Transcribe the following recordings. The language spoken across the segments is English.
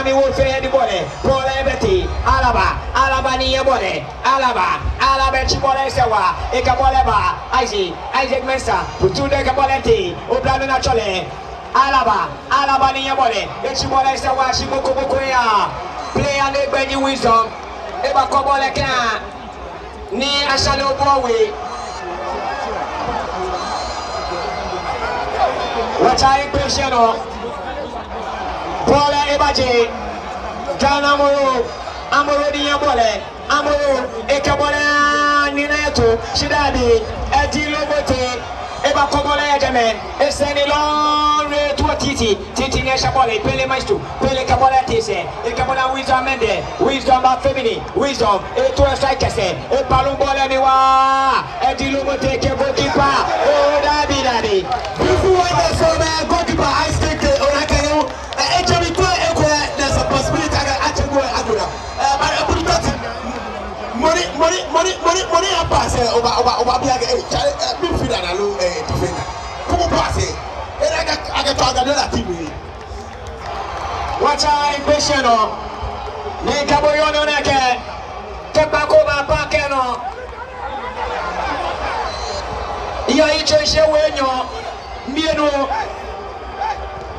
Kwame will fair the body. Paul Ebeti, Alaba near body. Alaba Chibole Sewa, Ekaboleba, Isaac Mensa, Putude Caboleti, Oblano Nachole. Alaba near body. Chibole Sewa, Shimoko Bokoya. Play and they bring you wisdom. Eba Koboleka. Ni Ashalo Bowie. What I impression of Paula Ebaji, Ghana Amoro Diabole, Amoro, Ekabole, Ninato, Shidadi, Edilo Bote, Eba Kobole Jame, Eseni long to a Titi Nashabole, Pele Maistu, Pele Cabola Tese, Ekabola Wisdom Mende, Wisdom of Femini, Wisdom, to a strikers, a Palumbola Niwa, Edilo Bote, Kevokipa, oh, Daddy. Goalkeeper, I think there's a possibility I can go Agura. But I put that money and pass over midfield and a low defender. Come on, pass it. I can talk another team. Watch our impression of Nekaboyono Neke, Tepakova Pakeno, Yooyitso Shewenyo, Mieno,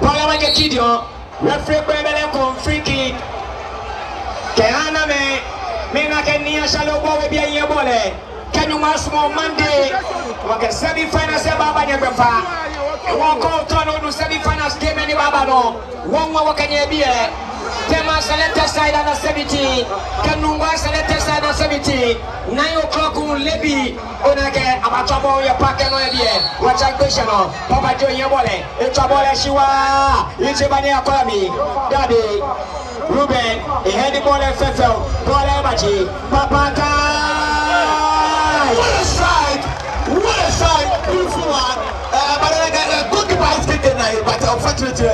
Palamake Kidio, referee Bebele free kick. Kehana me, Mena Kenya Shalobo will be a yebole. Can you mask more Monday? Waka semi-finals Baba Nyabefa. One call turn on semi-finals game any Babano. One more can you be a Tema selected side on the 70. Kanunga selected side on 70. 9 o'clock on Lebi. Onake Abatobo ya Pake no Ebie. Watch out question on Papa Joe Yabole. It's a ball Shiwa. It's a Bania Kwami. Daddy Ruben. He had the ball FFL. Ball Ebaji. Papa Kai. What a strike. Beautiful one. But I got goalkeeper is taken now. But unfortunately,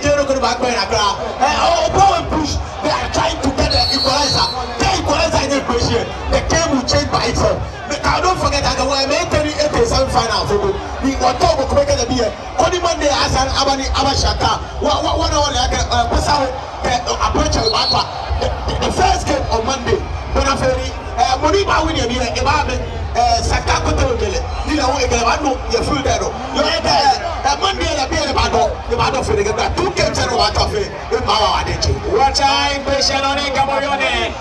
they're not going to back by Accra. Obour and push. They are trying to get the equalizer. The equalizer in the equation. The game will change by itself. Don't forget that we made 38 semi-final. We were told to make it a beer. Only Monday as an Abashaka. One hour like a approach the first game on Monday. Bonaferi, Moniba William, Ebabe, Saka Kotel, Nila Wegano, your food. You're Monday, the battle for the game. 2 games and a lot of it. What time, patient on a Gaboyone,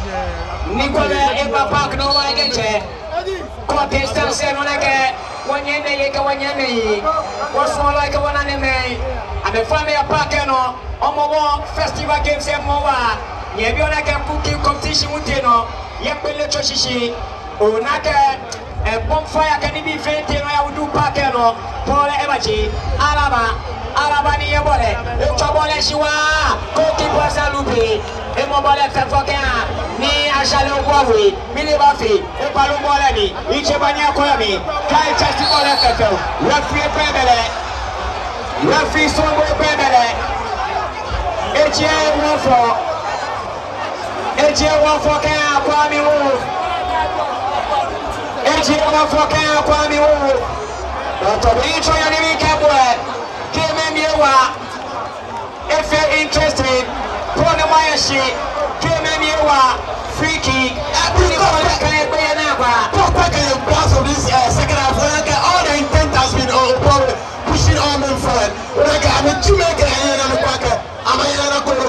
Nicola Eba Park, no one against Contestant said on again, one yene, what's more like a one anime, and the family of Pakeno, Homowo Festival Games and Mowa, Yabiona can cooking competition with Teno, Yapele Shishi, Onaka, a bonfire can be fainting. I would do Pakeno, Paul Ebaji, Alaba Niabole, Uchabole Shiwa, Goalkeeper Salupi, Emobole Fefoka, Ni Ashalo Wawi, Milibafi, Epalumolani, Ichebania Kwami, Kai Chastibole Feto, Referee Pemele, Referee Songo Pemele, AJ1 for Kwami Wolf, AJ1 for Kwami Wolf, but we try to make a boy. If you're interested, Ponamayashi, free kick. Because of this second half, all the intent has been pushing all men forward. I'm a Jamaican and I'm a Quacker. I'm a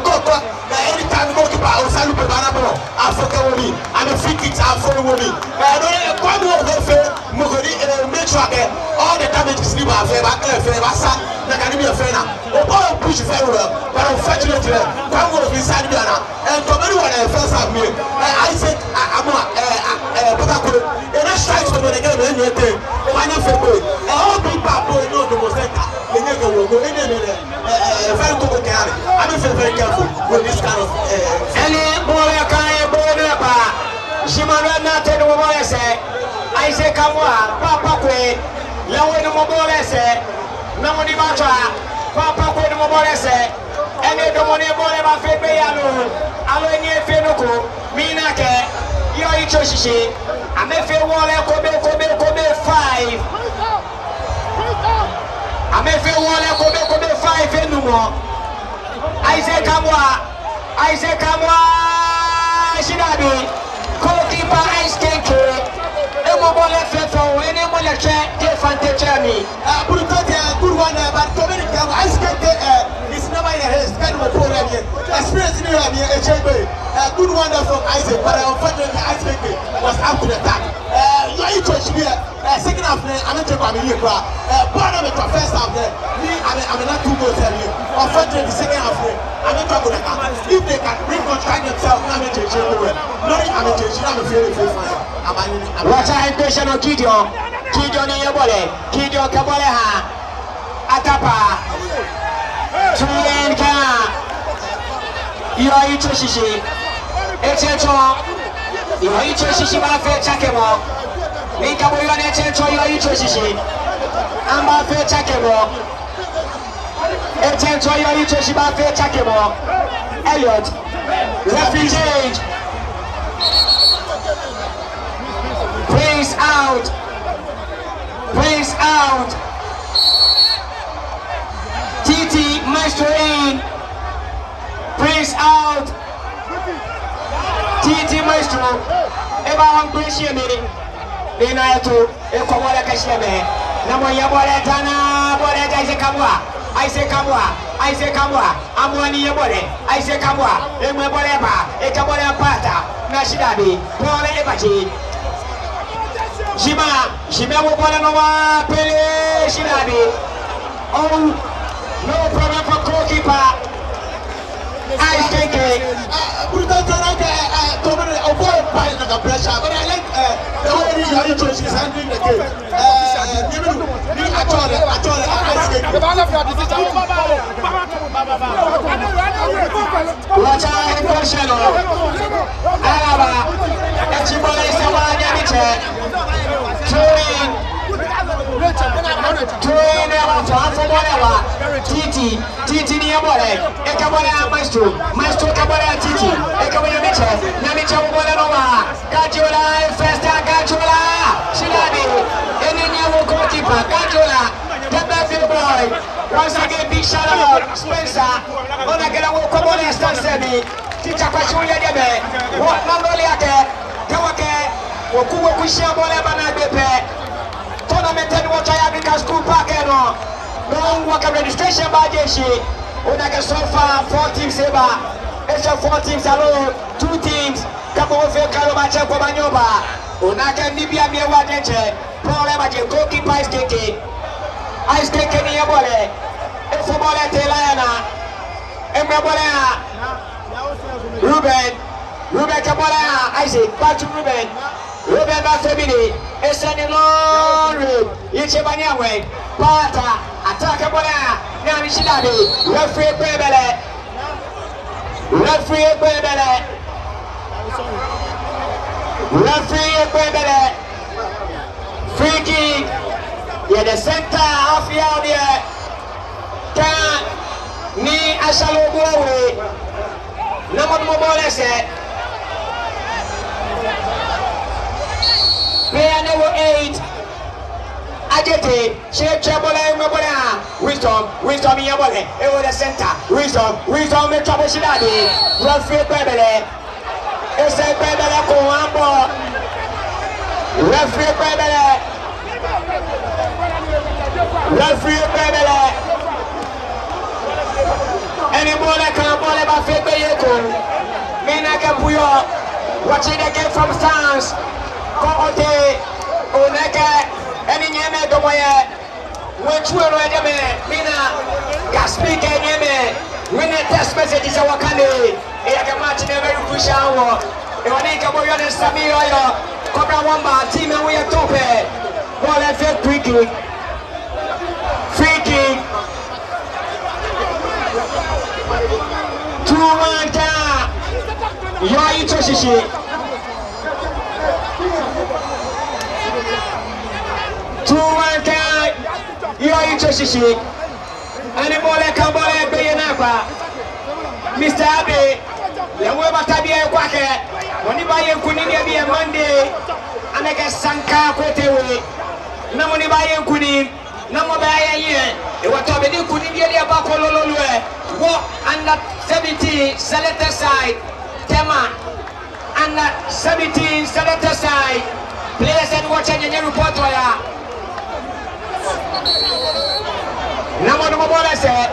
Coca. Anytime goalkeeper, I'll salute the Banabo. I'm a free kick, I'll follow me. One more Mogori, make sure all the damage is liver, the Academy of Fena. Obour push very well, but unfortunately, one was inside Ghana. And from anyone else first have me, I said, I'm a strike for the game, anything. One of February, all people know the most. Very good carry. I'm very careful with this kind of. Any boy, I can't board up. Shimana Ted Obour say, I say, come on, Papa Quay, Lawan Obour say. Namoni Matra, Papa Quay Obour say, and they don't want to board about February. Alo nye Fenoko, Minake, Yooyitso Shishi, I may feel Kobe 5. I may feel Kobe 5 anymore. I say, come on. good one, but community ice skate is never in a haste. Kind of a program here. Experience in a good one from Isaac, but unfortunately, ice skate was up to the task. Yooyitso should be second half. I'm not taking a part of it first half. I'm not too good. Unfortunately, second half. I'm not talking about if they can reconstruct themselves. I'm not taking it. I'm not taking it. I'm feeling fine. Watch our impression of Gideon. Gideon in your body. Gideon Kaboleha. Atapa. Tuyenka. Yooyitso Shishi. Echecho. Yooyitso Shishi Bafe Chakemo. Nikaboyo Echecho Yooyitso Shishi. Ambafe Chakemo. Echecho Yooyitso Shishi Bafe Chakemo. Elliot. Referee change. Prince out. Prince out. TT Maestro in. Prince out. TT Maestro. Eba wan Prince yemiri. Ina yetu. Eko wale kasheme. Namo yabole tana. Bole jaise kamwa. Aise kamwa. Aise kamwa. Amwani yabole. Aise kamwa. Emwe bole ba. Eka bole pata. Nashidabi. Bole ebaji. Jima will want to know Pele Shinabi. Oh, no problem for goalkeeper. I think Obour by the pressure, but I like the way Yooyitso is handling the game. Watch out in question. Alaba, Echibole Samanyamiche. Touring Titi Niabole, Ekabole Maestro, Maestro Kabole Titi, Ekabole Miche, Namicha Wolanova, Gajola, Festa Gajola, Shilabi, Eninia goalkeeper, Gajola, the Belleville boy. Once again, big shout out, Spencer, Onagela Wokobole Stansemi, Tita Kwashulia Debe, what Nandoliake, Tawake, Wokuwo Kushiabole Banabepe. Tournament and watch Africa School Park and long work registration by Jeshi. Unaga so far 4 teams eba. Extra 4 teams alone, 2 teams. Kama ofe kalo macha kwa manyoba. Unaga nibia miewa denche. Pole maje goalkeeper ice keke. Ice keke ni yabole. Efo bole telayana. Emre bole Ruben kabole Isaac. Back to Ruben. Ruben Bafemini, Esani Lori, Yichebanyaway, Pata, Ataka Bona, Nami Shidabi, Referee Bebele, free kick, yeah, the center half yard here, Can Ni Ashalobuwe, Namon Mobolese. Player number 8, Ajete, Shape Chabola, Wisdom, Yabole, over the center, Wisdom, Trouble Shidadi, Referee Bebele, Ese Bebele Coambo, Referee Bebele, any ball that can ball about Febe Yeko, Mina Gapuyo, watching the game from stands. Kote Oneka any nyeme domoye wechuero edeme mina gaspike nyeme win text messages awakane e match na very crucial wo e wani ka boyo ne sami yoyo Cobra Wamba team we are tope ball and free kick Tuwanta Yooyitso Shishi Yooyitso Shishi and the ball can ball be napa Mr. Abe Yawe Batabia Quake when you buy a Kunia be a Monday and I guess Sanka Kotewe Namoni buy a Kunim Namobaya ye it was to be Kunia Bakololue walk under 17 selector side Tema under 17 selector side players and watching your report. Namano Mobola said,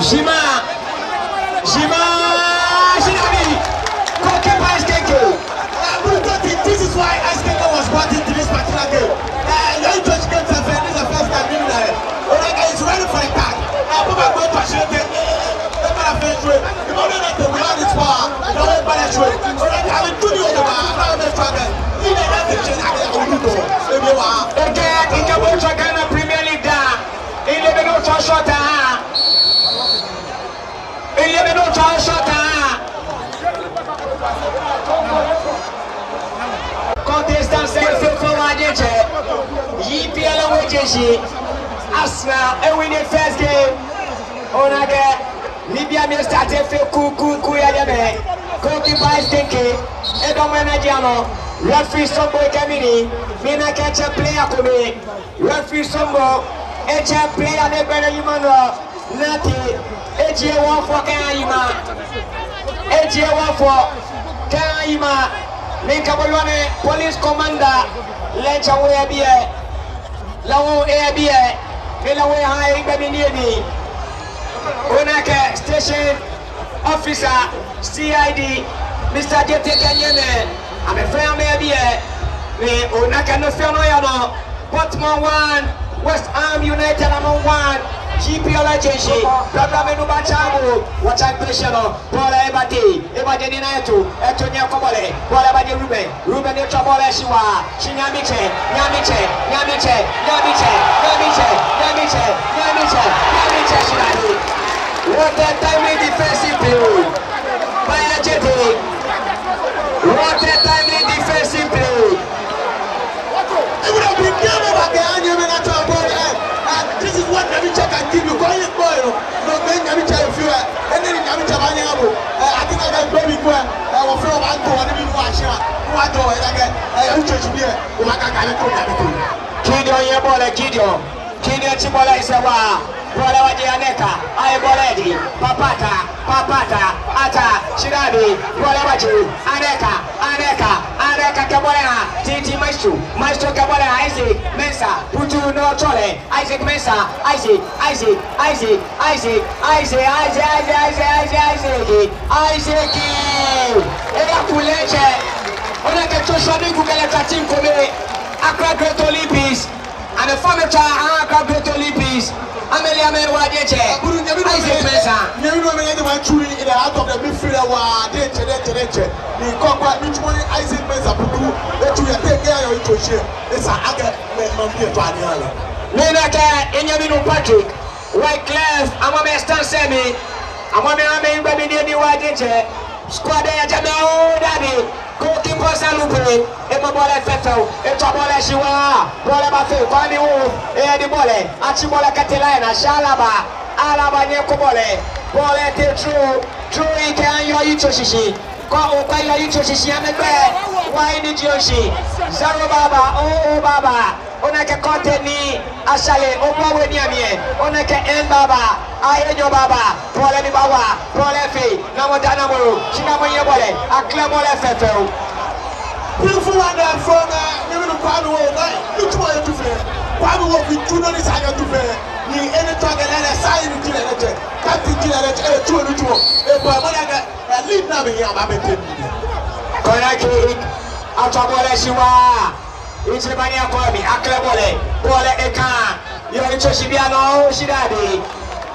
Shima, Shinabi, goalkeeper is taken. This is why Icekeeper was brought into this particular game. Yooyitso games are this is the first time doing that. He's ready for the card. Obour going to shoot it. They're going to face it. The moment that they will this power, they don't want to shoot it. I will do the other one. I'm not going to struggle. You may have to change. I will do it. Again, in the World Ghana Premier League down. In the middle of shot. In the middle of shot. Contestant say for Wajeche. EPL Wajeche. Arsenal and win the first game. Onage Libya may start a fake Kuyayame. Goalkeeper is thinking. Edomanagiano. Referee Sombo Kamini. Mina catch a player to me. Referee Sombo. Each player de Benayimano. Nati. AJ1 for Kayima. AJ1 for Kayima. Minkabolwane police commander Lencha Webie Lawo Ebie Elawe High Babiniani Onaka station officer CID Mr. Jete Kanyeme I'm a friend Ebie Onaka no Fiano Portman 1 West Ham United among 1 GPL agency, Pablo Bachamu, what I'm patient of, Paula Ebati, Ebadi Nato, Antonia Comole, Paula Badi Ruben Chabola Shiwa, Shinamiche, Yamiche, Shinabi. What a timely defensive play by Ajeti. What a timely defensive play. It would have been game over the this is what Namicha can give you. Call it boy. No, then Namicha if you are. And then Namicha Banyabo. I think I got baby boy. I will throw one to one of you. What do I get? I am church here. What I got to Gideon Yabola, Gideon Chibola is a wa. Bola Wajianeka, I Boledi, Papata, Ata, Shirabi, Bola Waju, Aneka, Kabola, Titi Maestro Kabola, Isaac, Mensa, Putu no Chole, Isaac Mensa, Isaac, Eyakuleche, Onaka Toshani Kukaleta Team Kome, Accra Great Olympics, and the furniture Accra Great Olympics. Amelia Wajeche, Isaac Mensa. You know, anyone truly in the heart of the midfielder was dead. The combat which one Isaac Mensa put that you take care of it. It's a other member of the Menaka, Enyamino Patrick, Wycliffe, Amame Stan Semi, Amame Babini Wajeche, Squad Jamel Daddy. Goalkeeper Salupe, Ebola Feto, Etobola Shiwa, Bola Bafe, Kwani Wolf, Edibole, Achibola Catalina, Shalaba, Alaba Nekobole, Bola Tetru, True Ikan Yooyitso Shishi, Kwa Yooyitso Shishi, Amebe, Wine Joshi, Zaro Baba, Oh Baba, Onaka Conteni, Ashale, Obour Niamie, Onaka En Baba, Ayenyo Baba, Bola Nibawa, Bola Fe, Namodana Moro, Shinamoye Bole, Aklamole Feto. Beautiful one from Kwame, look to my two friends. Kwame will be 2 minutes higher to bear. You any talk and a sign to the Captain Gillette, 2 and 2. If I leave now, I'm a bit. Konaki, Atabola Shiwa, Ichibania Kwame, Aklabole, Bola Eka, Yooyitso Shibiano, Shirabi,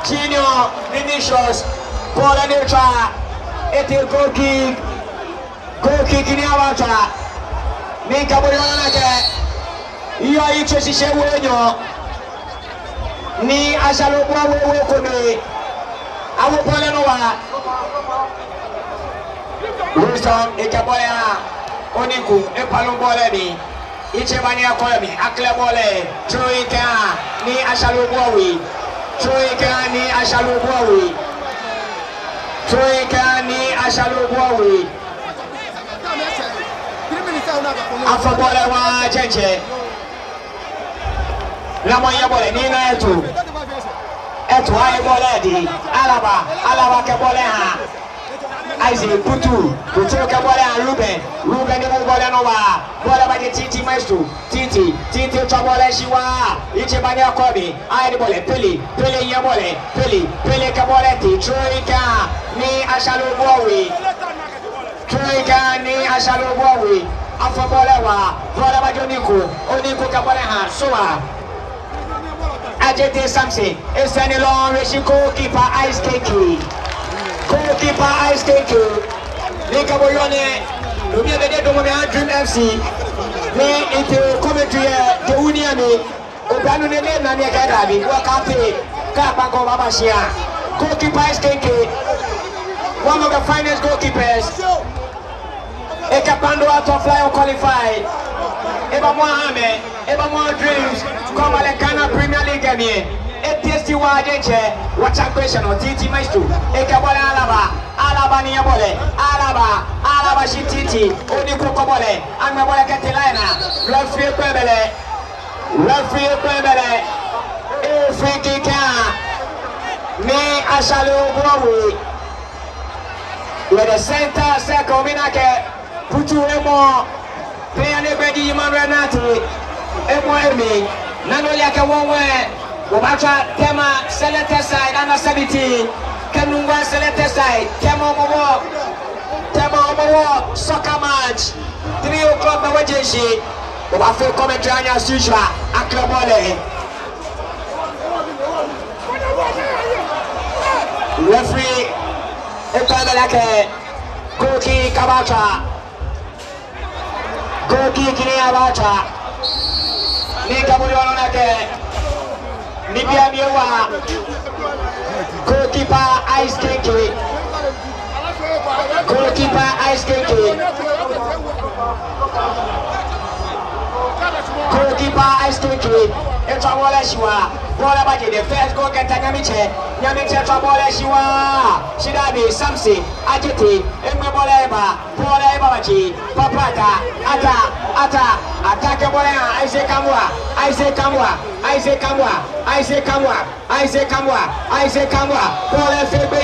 Junior, Vinicius, Bola Netra, Etil goal kick in Yawata. Minka Boyonake, Yooyitso Shishi Wenyo, Ni Ashalopwa Wokome, Awopolenoa, Wilson, Ekaboya, Oniku, Epalumbolemi, Ichebania Kolemi, Aklebole, Troika, Ni Ashalopwawi, Troika, Ni Ashalopwawi, Troika, Ni Ashalopwawi. Afobole wa Cheche Lamoye bole Nina etu aye bole di Alaba ke bole ha Isaac Putu. Putu Kabola and Ruben. Ruben never got an over. Bola by the Titi Maestro. Titi Chabola Shiwa. Ichibania Kobi. I the bole. Pele Yabole. Pele Kaboleti. Troika. Ni Ashalo Bowie. Troika ni Ashalo Bowie. Afabolewa. Bola by Oniko Kabola. Soa. Ajete Samson. It's any long ratio goalkeeper ice cakey. Goalkeeper ice cakey. Nika Boyone. Lumi Bede Domone Dream FC. Me into commentary the Uniami. Obanu Nene Nani Kadabi. Wakape. Kapango Babashia. Goalkeeper ice cakey. One of the finest goalkeepers. Ekapando out of fly or qualified. Eba Mohamed. Eba Mohamed Dreams. Come on, Ghana Premier League game. ATST Wajeche, watch a question on Titi Maestro. Ekabola Alaba Niabole, Alaba Shititi, Oniko Kobole, and Mabola Catalina, Referee Kwebele, free kicker, me Ashalo Bowie, with the center circle, Minake, Putu Emo, Player Nebedi Manranati, Emo Emi. Nano yake wonwe Wabacha Tema selector side under 17 Kenungwa selector side Tema Obour soccer match 3 o'clock na wajeshi Wabafe commentary anya as usual Aklebole referee Ekanda lake Goki Kabacha Goki Kini Abacha Nika Buyono nake Nibia Miewa Goalkeeper Ice Cakey Goalkeeper Ice Cakey Goalkeeper Ice Cakey Etrabola Shiwa Bola Baji the first goal get Nyamiche Trabola Shiwa Shidabi Samsi Ajiti Emwe Bola Eba Baji Papata Attack Bola Isaac Kamwa Bola Febe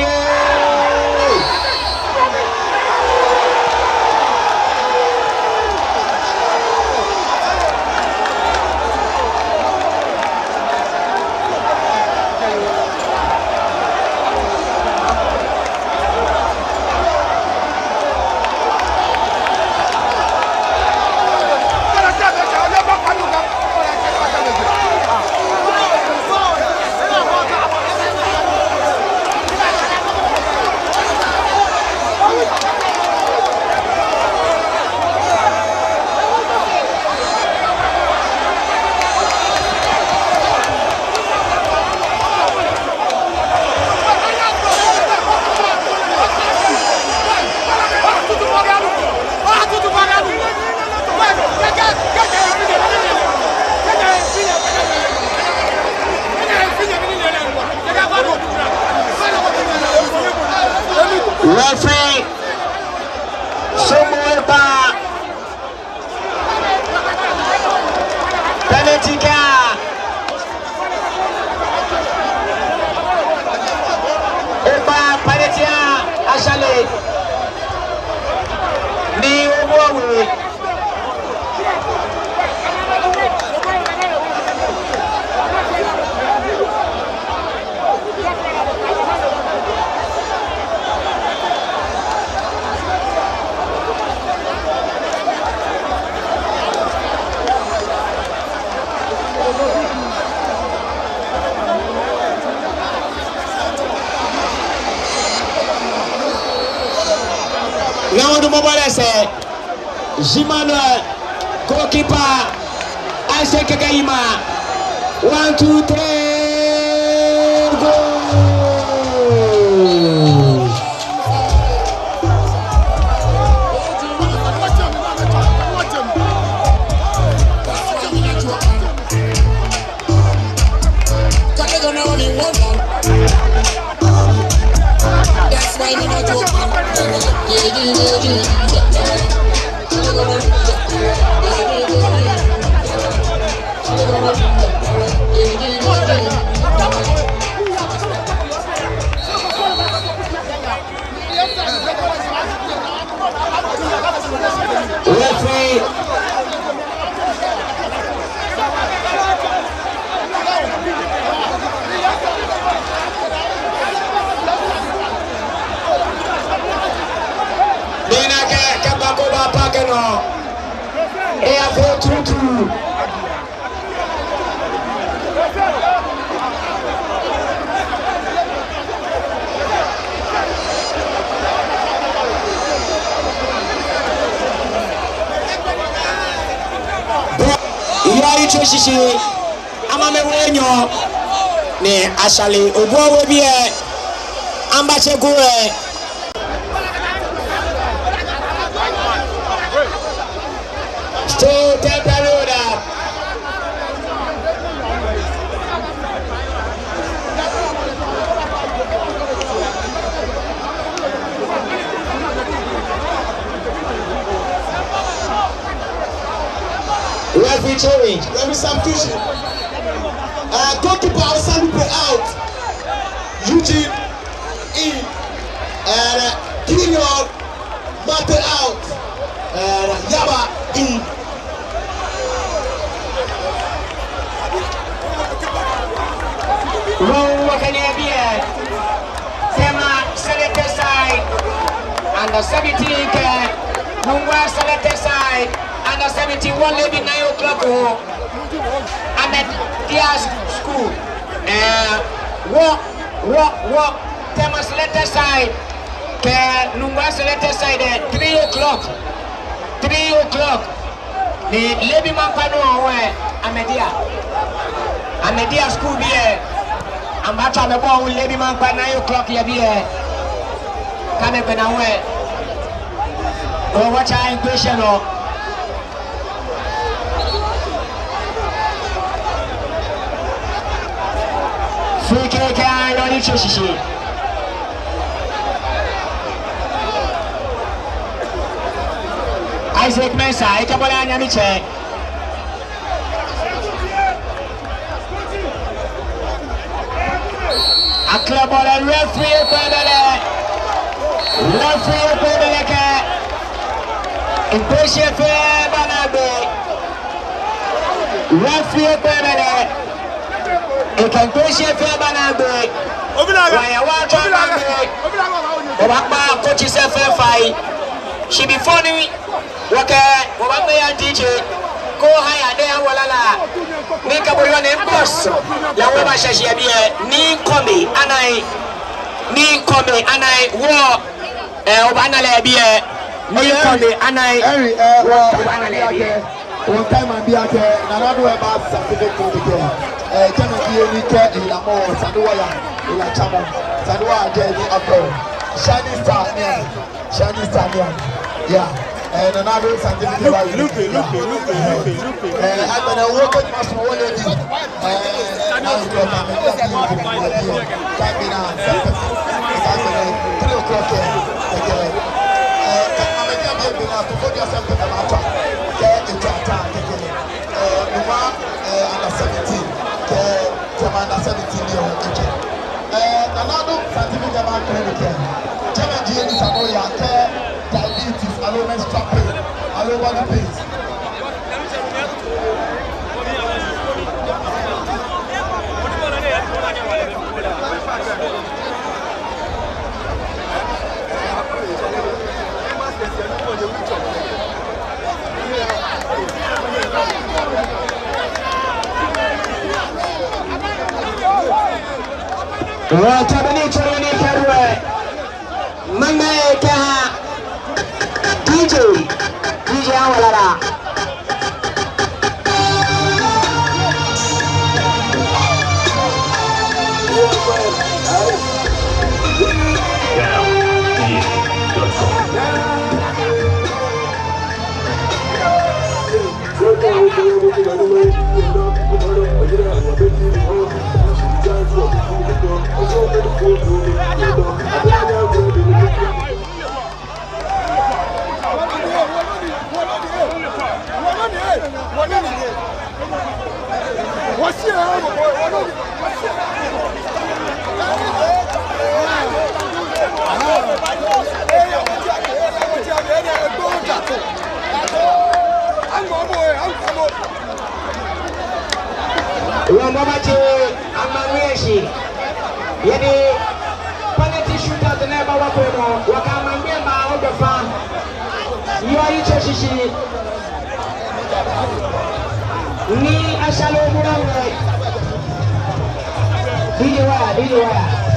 referee Somoeba penalty kick Oba penalty Ashale ni Obour Now the mobile say Jimano goalkeeper Isaac Kagaima 1, 2, 3 goal. That's why we not joking. Referee. Dina ke bakoba pakeno. E a fait tout. Yooyitso Shishi amame wenyo ne asale Obour we bi e ambache gore still temporary. Referee change. Referee substitution. Goalkeeper Alessandro out. Eugene in. And Kirion Mate out. And Yaba in. Wrong Wakanya Tema selected side. And the 17th Mungwa selected side. And the 71 lady 9 o'clock and then their school walk Tema selected side Nungwa selected side 3 o'clock the lady man pano where Amedia school here I'm about to have a ball with lady man by 9 o'clock here can I be aware or watch our impression or free kick and Yooyitso Shishi. Isaac Mensah, ikabola nyamiche. Aklabola referee pebele ke. Impatient fe banabe. Referee pebele. Ikankweshe fe banabe. Waya wacho banabe. Obakba coach se fe fai. She be funny. Wake obakba ya DJ. Go higher there walala. Ni kaburiwa ne boss. La weba shashi abie ni kombi anai wo obanale abie ni kombi anai wo obanale abie. One time and be at another about certificate to get. Jana ni ke ilamo Saduwa ila chamo. Saduwa je ni apple. Shining star nian. Yeah. And another certificate by look. I'm gonna work with my small lady. Now you got my under 17 year old teacher. Another certificate about credit. German GN is about your care, diabetes, allow menstrual pain, allow body pains. Watabani choroni karwe Mama kaha DJ awalara Omobache Amangweshi. Yedi penalty shootout the neighbor Wakwemo. Wakamangwema Obefa. Yooyitso Shishi. Ni Ashalo Muramwe. DJ Wire.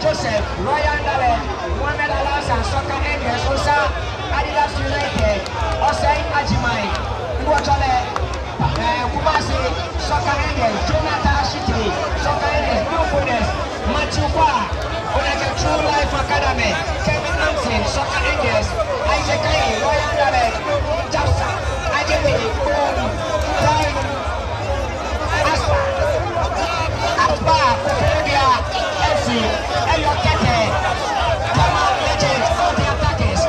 Joseph, Royal Dale, Mohamed Alasan, Soccer Angels, Osa, Adidas United, Osei Ajimai, Uwachole, Kumasi, Soccer Angels, Jonathan Ashiti, Soccer Angels, Bluefooters, Matthew Kwa, Onaka True Life Academy, Kevin Nansen, Soccer Angels, Isaac Lee, Royal Dale, Japsa, Ajiti, Boom, Time, Aspa, Kupedia, Elliot Kete, Tema Legend, the attackers,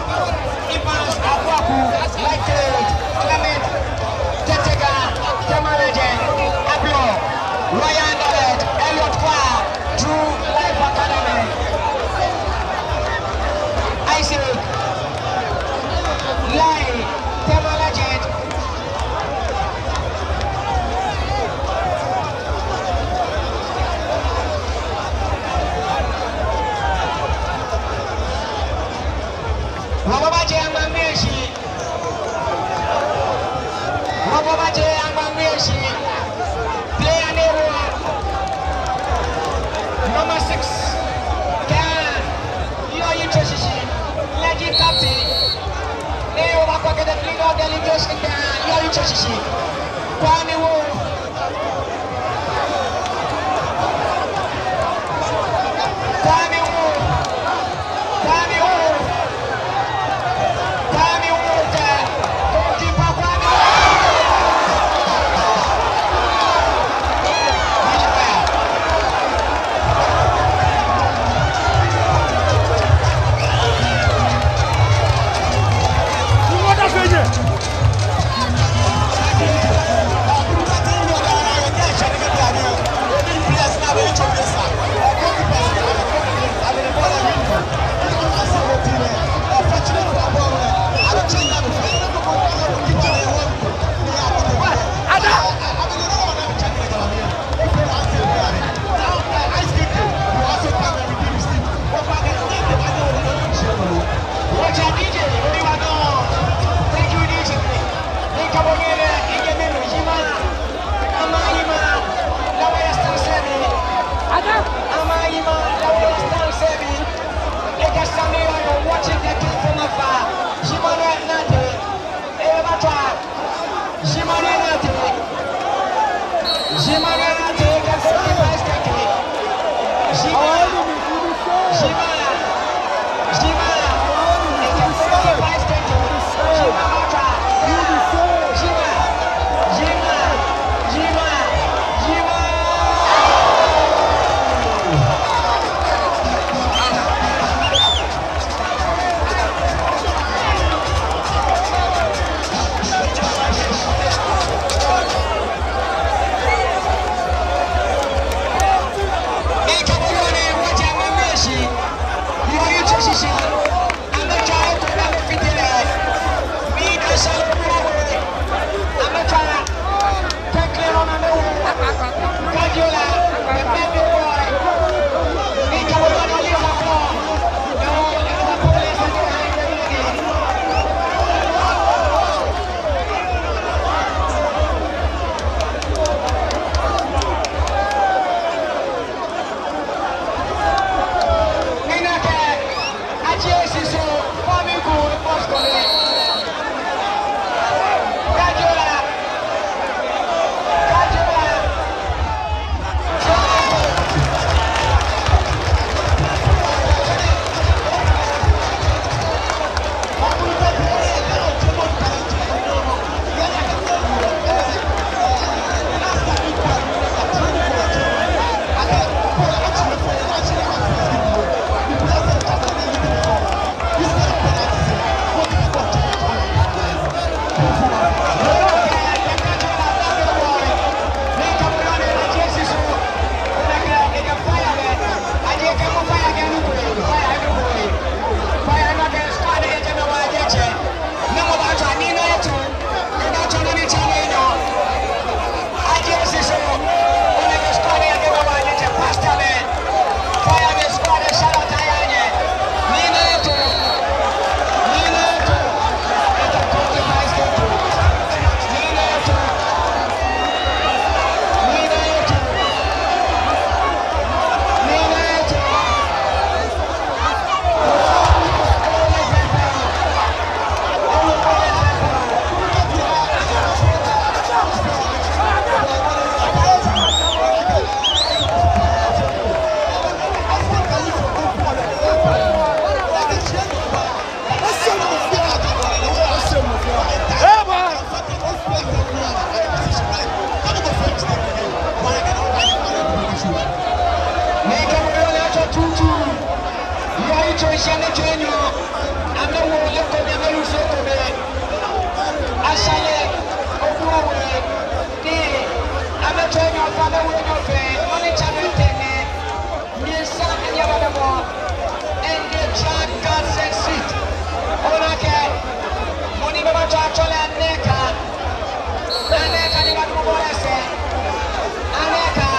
Evans Akwaku, Lightweight, Clement, Tetega, Tema Legend, Ablo, Ryan Dalet, Elliot Kwa, True Life Academy, Isaac, Lai, Tema Legend, Obobache Amangweshi, player name number 6, Yooyitso Shishi, legend captain, Leo Bakwake, the leader of delegation, Yooyitso Shishi, Kwame Wo, shane chenyo ame wo le ko me lu so ko me ashale obuwe ni ame chenyo fa me wo nyo fe oni chane tene ni sa nya ba mo and the track got succeed ona ke moni be ba cha chole aneka ni ba mo borese aneka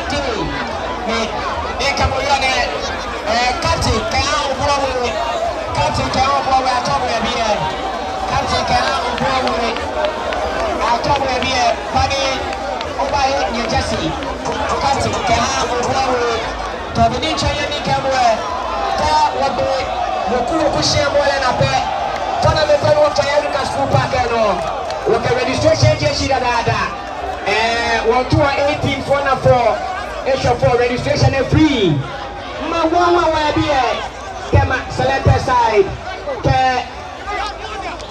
day. Me Camoyane, Captain Canal Broadway, Captain Canal Broadway, I told you here. Captain Canal Broadway, I told you here. Paddy, over here, New Jersey. Captain Canal Broadway, Dominic Chayani Camera, Waboy, Moku Shamo and a pair. Tana the fellow of Chayaka School Park and all. What the registration Jeshi Dada. 18 for 4 registration is free. My one be Tema selected side.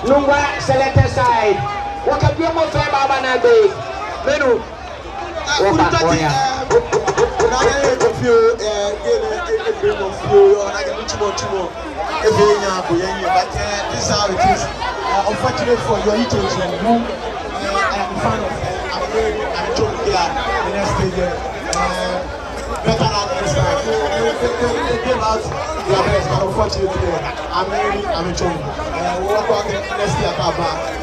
Lunga selected side. What can be more fair Baba Day? Menu. This is how it is. Unfortunately for Yooyitso, I am a fan of I'm totally glad the next day better than this time. They gave out their best, but unfortunately I'm a chum. We'll walk out the next year back.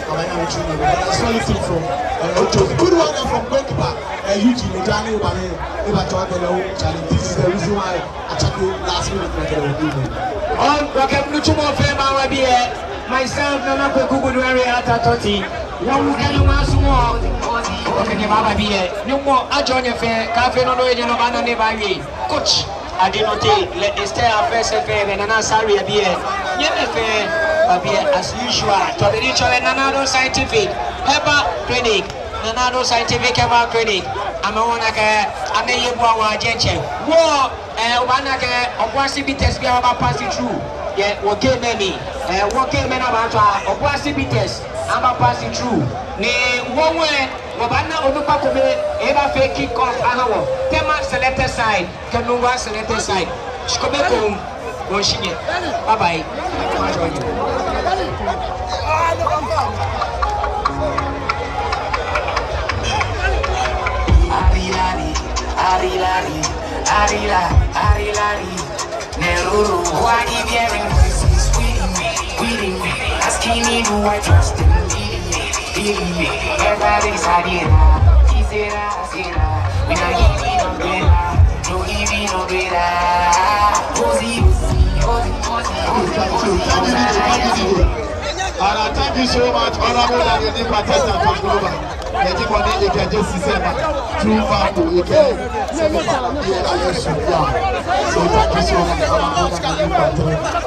I'm a chum. A solid team from Ocho. Good one from goalkeeper. Eugene Ojani Ubane. This is the reason why I checked last minute. On Rocket Luchumo Fema myself, Nana Kuku area at 30. One can once more. Okay, Baba be no more. I join your fair. Cafe no no banana never. Coach, I did not take. Let the stay our first affair and an sorry a beer. Never fair, a beer as usual. To the ritual and another scientific. Heba clinic. Another scientific Heba clinic. I'm a one again. I may you go on Jenchen. War, one again. Of what's it be test me about passing through. Yeah, what came me? What came in about of what's it be test? I'm passing through. Ne one way, Wabana Onupakobe, Eva fake kick off Homowo. Tema selected side, Kanunga selected side. Shkobekum, Washington. Bye bye. Arilari, Neruru, why you hearing voices? Weeding, asking me who I trust in. Everybody's idea. We not giving no better. No giving no better. Thank you so much, honorable and your name contestant from Global. Thank you for the just through Fabu, so thank you so much, honorable and your name contestant.